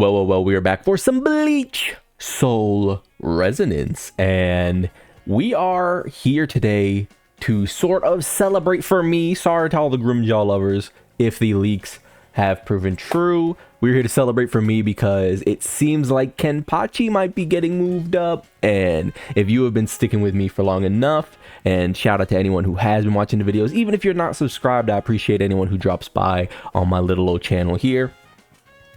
Well, we are back for some Bleach Soul Resonance, and we are here today to sort of celebrate, for me, sorry to all the Grimm lovers if the leaks have proven true. We're here to celebrate for me because it seems like Kenpachi might be getting moved up, and if you have been sticking with me for long enough, and shout out to anyone who has been watching the videos, even if you're not subscribed, I appreciate anyone who drops by on my little old channel here,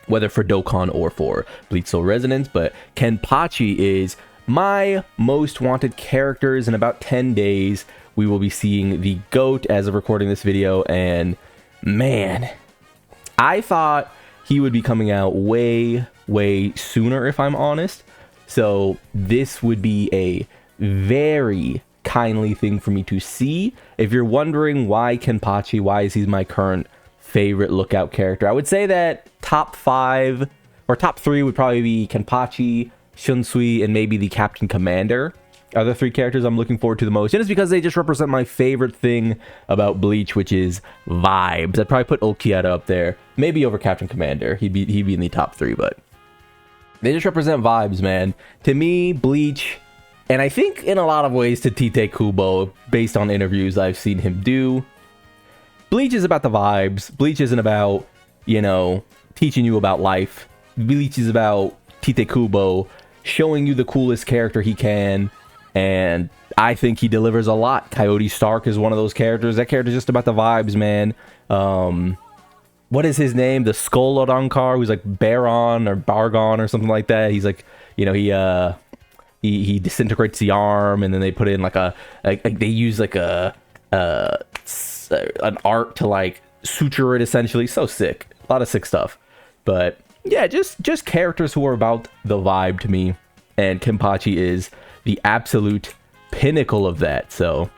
whether for Dokkan or for Bleach Soul Resonance. But Kenpachi is my most wanted characters. In about 10 days, we will be seeing the GOAT as of recording this video, and man, I thought he would be coming out way sooner, if I'm honest. So this would be a very kindly thing for me to see. If you're wondering why Kenpachi, why is he my current favorite lookout character, I would say that top 5 or top 3 would probably be Kenpachi, Shunsui, and maybe the Captain Commander are the 3 characters I'm looking forward to the most. And it's because they just represent my favorite thing about Bleach, which is vibes. I'd probably put Ulquiorra up there, maybe over Captain Commander. He'd be in the top 3, but they just represent vibes, man. To me, Bleach, and I think in a lot of ways to Tite Kubo, based on interviews I've seen him do, Bleach is about the vibes. Bleach isn't about, you know, teaching you about life. Bleach is about Tite Kubo showing you the coolest character he can, and I think he delivers a lot. Coyote Stark is one of those characters. That character's just about the vibes, man. What is his name? The Skull Odankar, who's like Baron or Bargon or something like that. He's like, you know, he disintegrates the arm, and then they put in like they use like an art to like suture it, essentially. So sick. A lot of sick stuff. But yeah, just characters who are about the vibe to me, and Kenpachi is the absolute pinnacle of that. So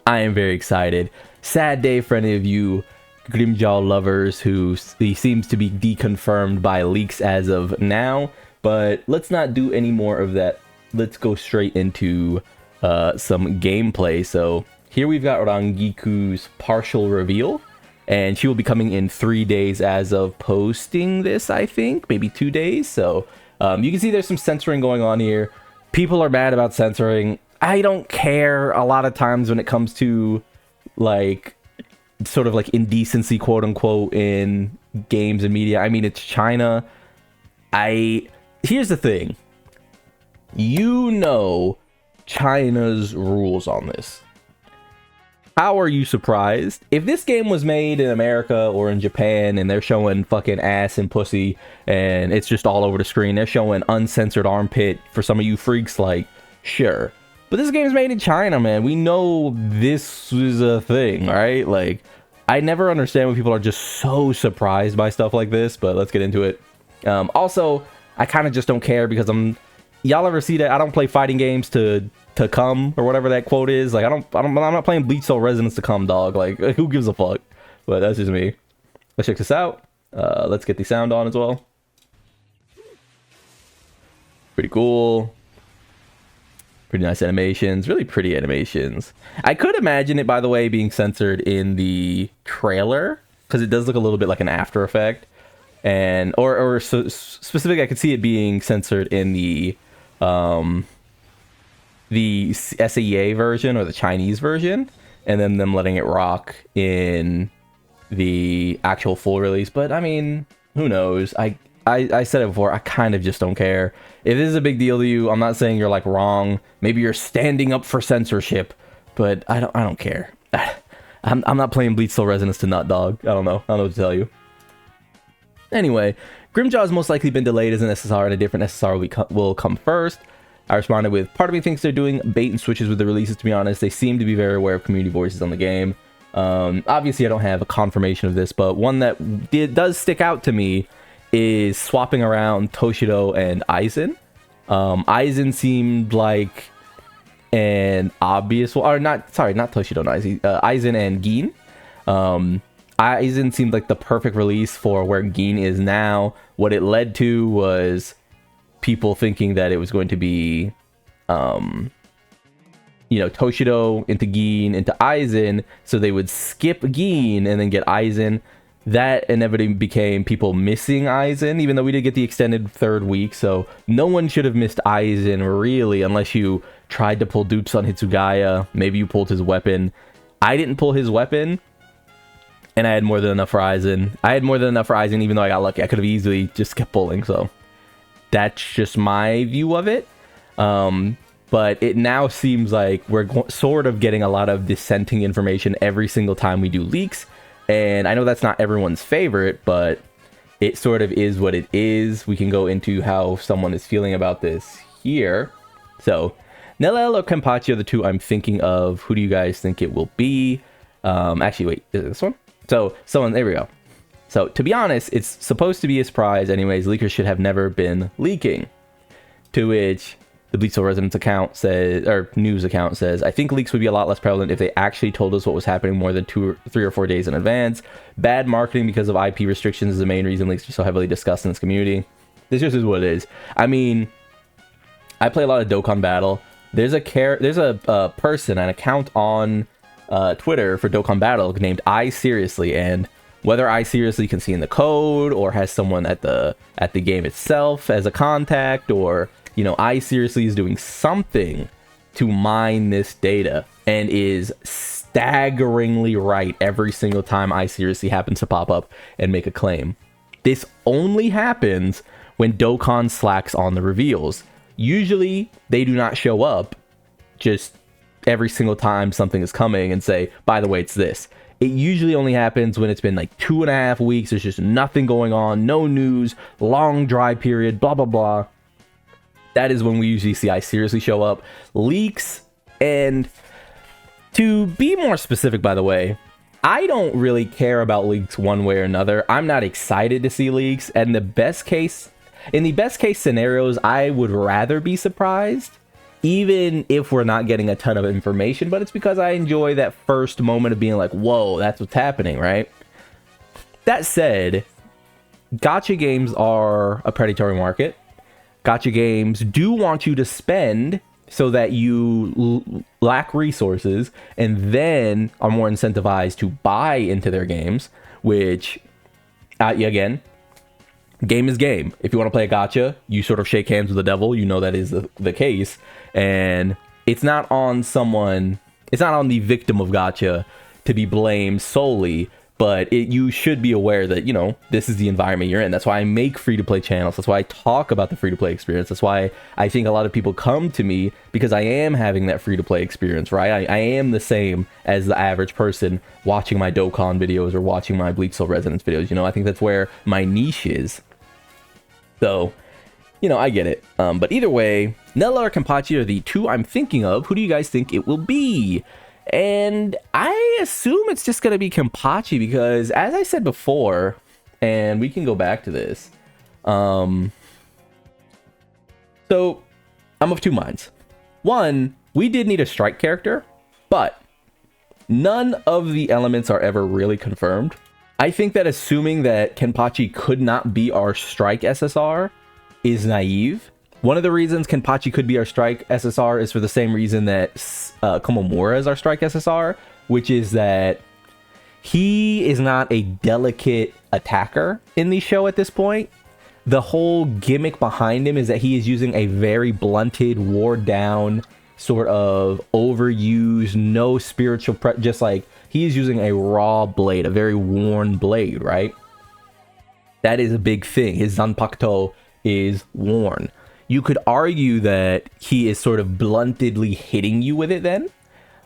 I am very excited. Sad day for any of you Grimmjaw lovers who he seems to be deconfirmed by leaks as of now, but let's not do any more of that. Let's go straight into some gameplay. So here we've got Rangiku's partial reveal, and she will be coming in 3 days as of posting this, I think, maybe 2 days. So you can see there's some censoring going on here. People are mad about censoring. I don't care a lot of times when it comes to like sort of like indecency, quote unquote, in games and media. I mean, it's China. Here's the thing. You know China's rules on this. How are you surprised? If this game was made in America or in Japan and they're showing fucking ass and pussy and it's just all over the screen, they're showing uncensored armpit for some of you freaks, like, sure. But this game is made in China, man. We know this is a thing, right? Like, I never understand when people are just so surprised by stuff like this, but let's get into it. Also, I kind of just don't care because y'all ever see that? I don't play fighting games to come, or whatever that quote is. Like, I'm not playing Bleach Soul Resonance to come, dog. Like, who gives a fuck? But that's just me. Let's check this out. Let's get the sound on as well. Pretty cool. Pretty nice animations. Really pretty animations. I could imagine it, by the way, being censored in the trailer, because it does look a little bit like an After Effect. And or so specific, I could see it being censored in the SAEA version or the Chinese version, and then them letting it rock in the actual full release. But I mean, who knows? I said it before, I kind of just don't care. If this is a big deal to you, I'm not saying you're like wrong. Maybe you're standing up for censorship, but I don't care. I'm not playing Bleach Soul Resonance to nut, dog. I don't know what to tell you. Anyway, Grimmjaw has most likely been delayed as an SSR, and a different SSR will come first. I responded with, part of me thinks they're doing bait and switches with the releases, to be honest. They seem to be very aware of community voices on the game. Obviously, I don't have a confirmation of this, but one that does stick out to me is swapping around Toshido and Aizen. Aizen seemed like an obvious, or not Toshido and Aizen, Aizen and Gin. Aizen seemed like the perfect release for where Gin is now. What it led to was people thinking that it was going to be, you know, Toshido into Gin into Aizen, so they would skip Gin and then get Aizen. that inevitably became people missing Aizen, even though we did get the extended 3rd week. So no one should have missed Aizen really, unless you tried to pull dupes on Hitsugaya. Maybe you pulled his weapon. I didn't pull his weapon, and I had more than enough for Aizen. Even though I got lucky. I could have easily just kept pulling. So that's just my view of it. But it now seems like we're sort of getting a lot of dissenting information every single time we do leaks. And I know that's not everyone's favorite, but it sort of is what it is. We can go into how someone is feeling about this here. So, Nelel or Kenpachi are the 2 I'm thinking of. Who do you guys think it will be? Actually, wait, is it this one? So, there we go. So, to be honest, it's supposed to be a surprise anyways. Leakers should have never been leaking. To which the Bleach Soul Resonance account says, or news account says, I think leaks would be a lot less prevalent if they actually told us what was happening more than 3 or 4 days in advance. Bad marketing because of IP restrictions is the main reason leaks are so heavily discussed in this community. This just is what it is. I mean, I play a lot of Dokkan Battle. There's a person, an account on Twitter for Dokkan Battle named I Seriously, and whether I Seriously can see in the code or has someone at the game itself as a contact, or you know, I Seriously is doing something to mine this data and is staggeringly right every single time I Seriously happens to pop up and make a claim. This only happens when Dokkan slacks on the reveals. Usually, they do not show up just every single time something is coming and say, by the way, it's this. It usually only happens when it's been like 2.5 weeks, there's just nothing going on, no news, long dry period, blah, blah, blah. That is when we usually see I Seriously show up. Leaks, and to be more specific, by the way, I don't really care about leaks one way or another. I'm not excited to see leaks, and in the best case scenarios, I would rather be surprised, even if we're not getting a ton of information, but it's because I enjoy that first moment of being like, whoa, that's what's happening, right? That said, gacha games are a predatory market. Gacha games do want you to spend so that you lack resources and then are more incentivized to buy into their games, which, again, game is game. If you want to play a gacha, you sort of shake hands with the devil. You know that is the case. And it's not on the victim of gacha to be blamed solely, but you should be aware that, you know, this is the environment you're in. That's why I make free-to-play channels. That's why I talk about the free-to-play experience. That's why I think a lot of people come to me, because I am having that free-to-play experience, right? I am the same as the average person watching my Dokkan videos or watching my Bleach Soul Resonance videos. You know, I think that's where my niche is. So, you know, I get it. But either way, Nella or Kenpachi are the 2 I'm thinking of. Who do you guys think it will be? And I assume it's just going to be Kenpachi because, as I said before, and we can go back to this. So, I'm of 2 minds. One, we did need a strike character, but none of the elements are ever really confirmed. I think that assuming that Kenpachi could not be our strike SSR is naive. One of the reasons Kenpachi could be our strike SSR is for the same reason that Komomura is our strike SSR, which is that he is not a delicate attacker in the show at this point. The whole gimmick behind him is that he is using a very blunted, wore down, sort of overused, no spiritual, just like he is using a raw blade, a very worn blade, right? That is a big thing. His Zanpakuto is worn. You could argue that he is sort of bluntedly hitting you with it then.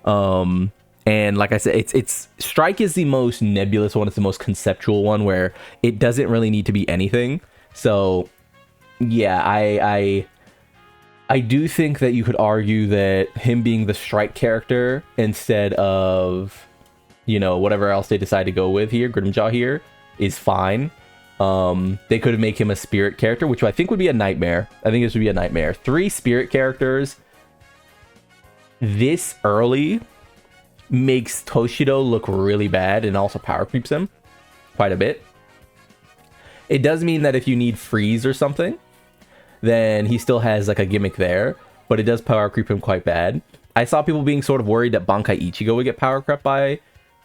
And like I said, it's strike is the most nebulous one. It's the most conceptual one where it doesn't really need to be anything. So yeah, I do think that you could argue that him being the strike character instead of, you know, whatever else they decide to go with here, Grimmjaw here, is fine. They could make him a spirit character, which I think would be a nightmare. I think this would be a nightmare. 3 spirit characters this early makes Toshido look really bad and also power creeps him quite a bit. It does mean that if you need freeze or something, then he still has like a gimmick there, but it does power creep him quite bad. I saw people being sort of worried that Bankai Ichigo would get power crept by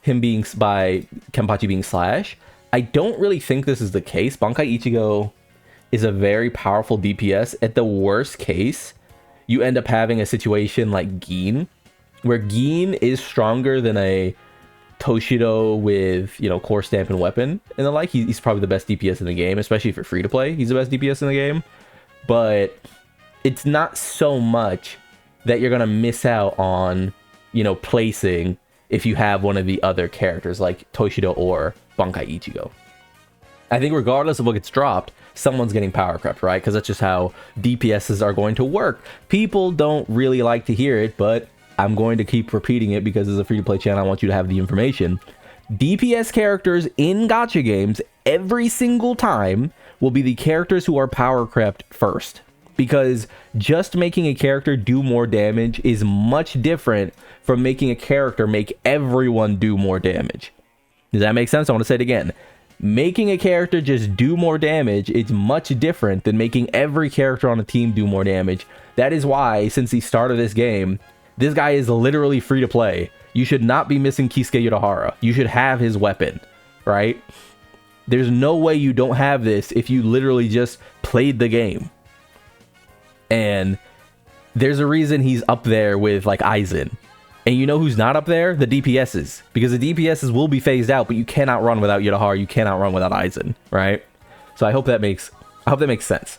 Kenpachi being Slash. I don't really think this is the case. Bankai Ichigo is a very powerful DPS. At the worst case, you end up having a situation like Gin, where Gin is stronger than a Toshido with, you know, core stamp and weapon and the like. He's probably the best DPS in the game, especially if you're free to play. He's the best DPS in the game. But it's not so much that you're going to miss out on, you know, placing if you have one of the other characters like Toshido or Bankai Ichigo. I think regardless of what gets dropped, someone's getting power crept, right? Because that's just how DPSs are going to work. People don't really like to hear it, but I'm going to keep repeating it because as a free-to-play channel, I want you to have the information. DPS characters in gacha games every single time will be the characters who are power crept first. Because just making a character do more damage is much different from making a character make everyone do more damage. Does that make sense? I want to say it again. Making a character just do more damage is much different than making every character on a team do more damage. That is why, since the start of this game, this guy is literally free to play. You should not be missing Kisuke Urahara. You should have his weapon, right? There's no way you don't have this if you literally just played the game. And there's a reason he's up there with like Aizen. And you know who's not up there? The DPSs. Because the DPSs will be phased out, but you cannot run without Urahara. You cannot run without Aizen, right? So I hope that makes sense.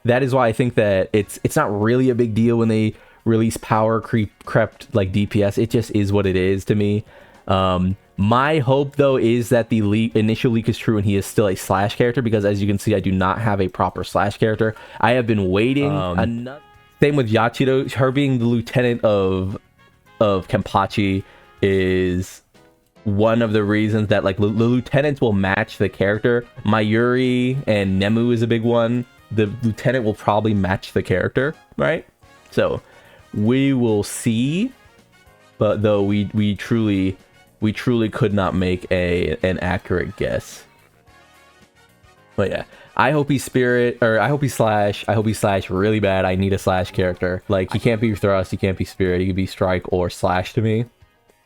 That is why I think that it's not really a big deal when they release power crept like DPS. It just is what it is to me. My hope though is that the initial leak is true and he is still a Slash character, because as you can see, I do not have a proper Slash character. I have been waiting. Same with Yachido. Her being the lieutenant of Kenpachi is one of the reasons that like the lieutenants will match the character. Mayuri and Nemu is a big one. The lieutenant will probably match the character, right? So we will see. But though we truly could not make an accurate guess. But yeah, I hope he's Spirit, or I hope he's Slash. I hope he's Slash really bad. I need a Slash character. Like, he can't be Thrust, he can't be Spirit, he could be Strike or Slash to me.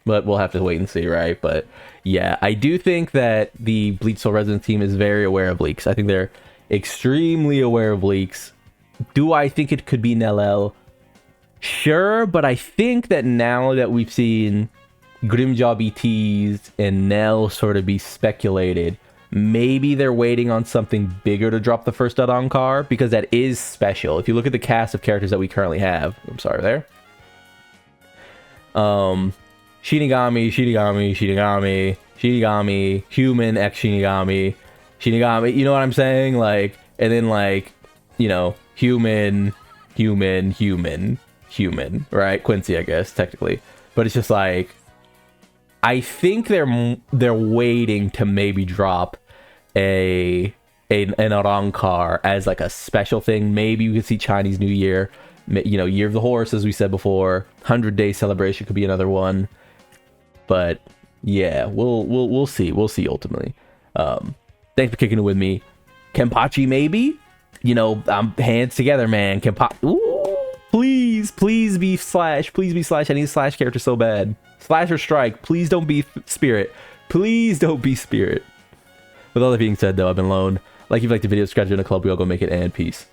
But we'll have to wait and see, right? But yeah, I do think that the Bleach Soul Resonance team is very aware of leaks. I think they're extremely aware of leaks. Do I think it could be Nellel? Sure, but I think that now that we've seen Grimmjaw be teased and Nell sort of be speculated, maybe they're waiting on something bigger to drop the first Adankar, because that is special. If you look at the cast of characters that we currently have, I'm sorry there. Shinigami, human X Shinigami, you know what I'm saying? Like, and then like, you know, human, right? Quincy, I guess, technically. But it's just like, I think they're waiting to maybe drop an Arankar as like a special thing. Maybe you could see Chinese New Year, you know, Year of the Horse, as we said before. 100-day celebration could be another one. But yeah, we'll see. We'll see ultimately. Thanks for kicking it with me. Kenpachi, maybe? You know, hands together, man. Kenpachi. Ooh, please be Slash. Please be Slash. I need a Slash character so bad. Slash or Strike. Please don't be Spirit. Please don't be Spirit. With all that being said, though, I've been Lone. Like if you liked the video, subscribe to the club. We all go make it, and peace.